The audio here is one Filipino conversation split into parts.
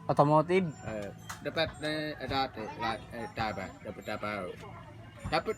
Automotive. dapat dapat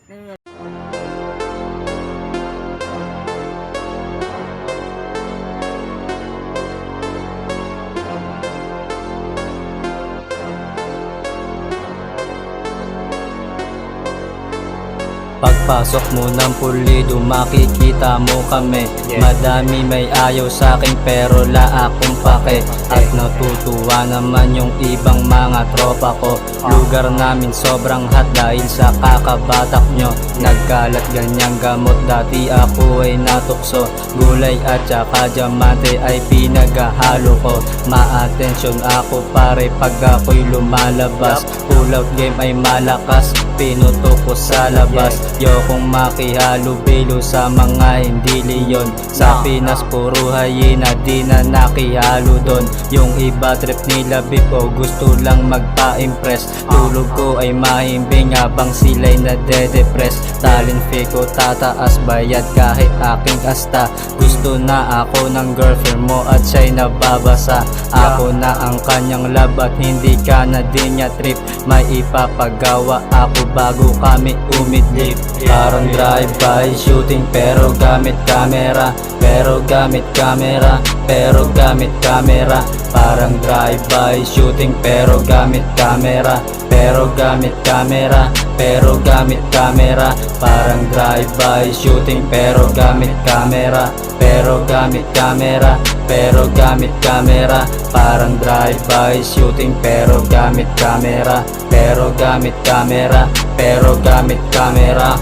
Pagpasok mo ng pulido makikita mo kami. Madami may ayaw sa'kin pero la akong pake. At natutuwa naman yung ibang mga tropa ko. Lugar namin sobrang hot dahil sa kakabatak nyo. Nagkalat ganyang gamot dati ako ay natukso. Gulay at saka diamante ay pinaghahalo ko. Ma-atensyon ako pare pag ako'y lumalabas. Pull out game ay malakas, pinuto ko sa labas. Yokong makihalo-bilo sa mga hindi leyon. Sa Pinas puro hyena, di na nakihalo doon. Yung iba trip nila beef o gusto lang magpa-impress. Tulog ko ay mahimbing habang sila'y nade-depress. Talent fee ko tataas, bayad kahit aking asta. Gusto na ako ng girlfriend mo at siya'y nababasa. Ako na ang kanyang love at hindi ka na din niya trip. May ipapagawa ako bago kami umidlip. Parang drive-by shooting pero gamit camera. Pero gamit camera, pero gamit camera. Parang drive-by shooting pero gamit camera. Pero gamit camera, pero gamit camera. Parang drive-by shooting pero gamit camera. Pero gamit camera, pero gamit camera. Parang drive-by shooting pero gamit camera. Pero gamit camera, pero gamit camera.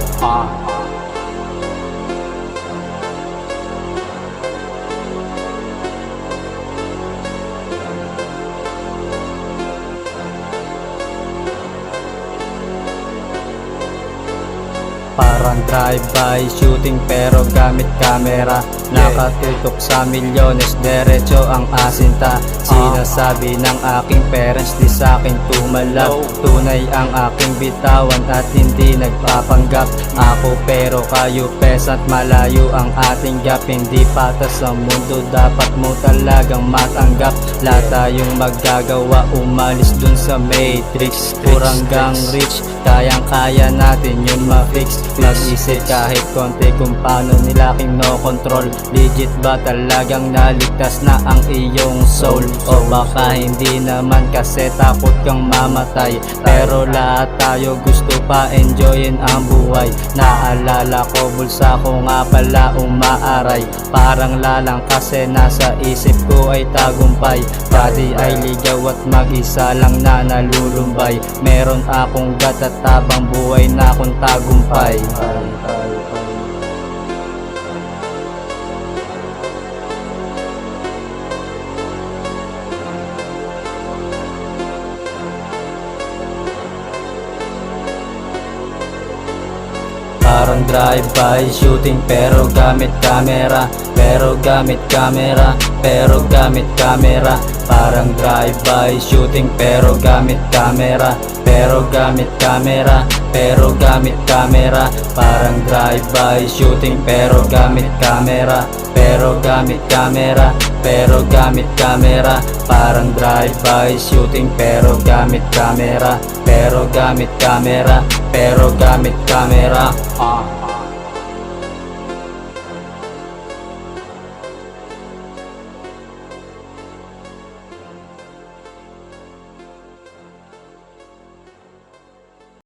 Parang drive-by shooting pero gamit camera. Nakatutok sa milyones, derecho ang asinta. Sinasabi ng aking parents di sa'kin tumalab. Tunay ang aking bitawan at hindi nagpapanggap. Ako pero kayo pesat, malayo ang ating gap. Hindi patas sa mundo, dapat mo talagang matanggap. Lahat tayong magagawa, umalis dun sa matrix. Kuranggang rich, kayang-kaya natin yun ma-fix. Mag-isip kahit konti kung paano nila kino-control. Legit ba talagang naligtas na ang iyong soul? O baka hindi naman kasi takot kang mamatay. Pero lahat tayo gusto pa enjoyin ang buhay. Naalala ko bulsa ko nga pala umaaray. Parang lalang kasi nasa isip ko ay tagumpay. Dati ay ligaw at mag-isa lang na nalulumbay. Meron akong gat at tabang buhay na akong tagumpay. Parang drive-by shooting pero gamit camera. Pero gamit camera, pero gamit camera. Parang drive-by shooting pero gamit camera. Pero gamit camera, pero gamit camera. Parang drive-by shooting pero gamit camera. Pero gamit camera, pero gamit camera. Parang drive-by shooting pero gamit camera. Pero gamit camera, pero gamit camera.